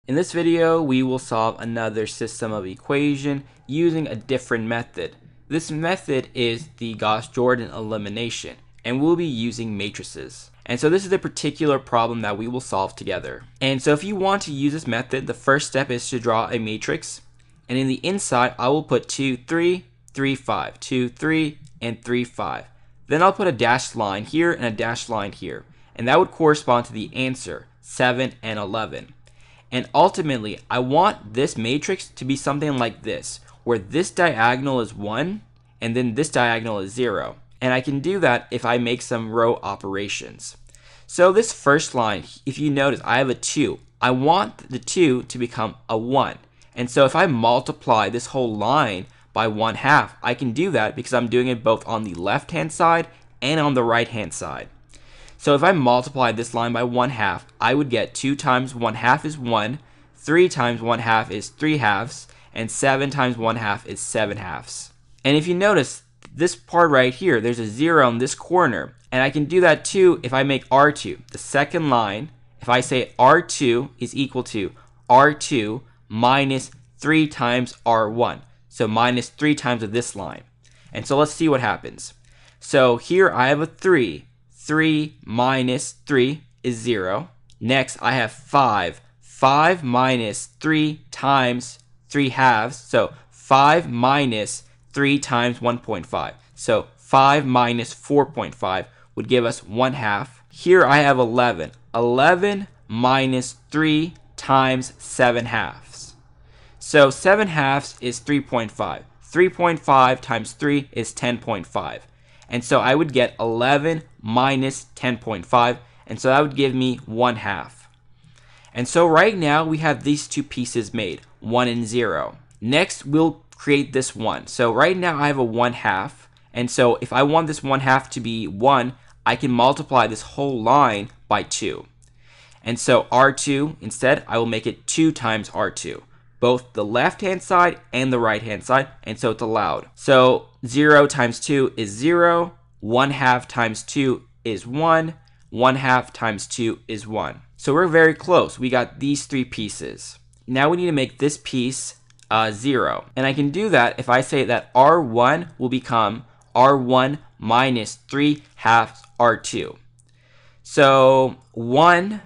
In this video, we will solve another system of equation using a different method. This method is the Gauss-Jordan elimination, and we'll be using matrices. And so this is the particular problem that we will solve together. And so if you want to use this method, the first step is to draw a matrix. And in the inside, I will put 2, 3, 3, 5, 2, 3, and 3, 5. Then I'll put a dashed line here and a dashed line here. And that would correspond to the answer, 7 and 11. And ultimately, I want this matrix to be something like this, where this diagonal is 1, and then this diagonal is 0. And I can do that if I make some row operations. So this first line, if you notice, I have a 2. I want the 2 to become a 1. And so if I multiply this whole line by 1/2, I can do that because I'm doing it both on the left-hand side and on the right-hand side. So if I multiply this line by 1/2, I would get 2 times 1/2 is 1, 3 times 1/2 is 3/2, and 7 times 1/2 is 7/2. And if you notice, this part right here, there's a 0 in this corner. And I can do that too if I make R2, the second line. If I say R2 is equal to R2 minus 3 times R1. So minus 3 times of this line. And so let's see what happens. So here I have a 3. 3 minus 3 is 0. Next, I have 5. 5 minus 3 times 3/2. So 5 minus 3 times 1.5. So 5 minus 4.5 would give us 1/2. Here I have 11. 11 minus 3 times 7/2. So 7/2 is 3.5. 3.5 times 3 is 10.5. And so I would get 11 minus 10.5, and so that would give me 1/2. And so right now we have these two pieces made, 1 and 0. Next we'll create this 1. So right now I have a 1/2, and so if I want this 1/2 to be 1, I can multiply this whole line by 2. And so R2, instead, I will make it 2 times R2. Both the left-hand side and the right-hand side, and so it's allowed. So 0 times 2 is 0, 1/2 times 2 is 1, 1/2 times 2 is 1. So we're very close. We got these three pieces. Now we need to make this piece 0. And I can do that if I say that R1 will become R1 minus 3/2 R2. So 1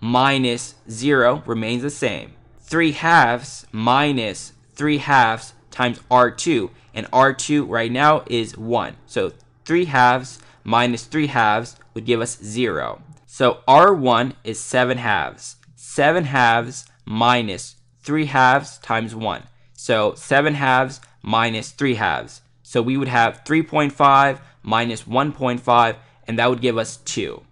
minus 0 remains the same. 3/2 minus 3/2 times R2, and R2 right now is 1. So 3/2 minus 3/2 would give us 0. So R1 is 7/2. 7/2 minus 3/2 times 1. So 7/2 minus 3/2. So we would have 3.5 minus 1.5, and that would give us 2.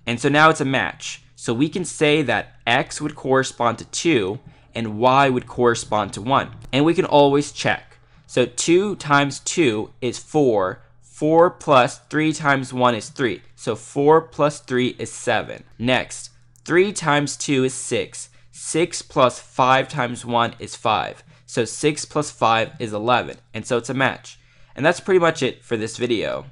And so now it's a match. So we can say that X would correspond to 2 and Y would correspond to 1. And we can always check. So 2 times 2 is 4. 4 plus 3 times 1 is 3. So 4 plus 3 is 7. Next, 3 times 2 is 6. 6 plus 5 times 1 is 5. So 6 plus 5 is 11. And so it's a match. And that's pretty much it for this video.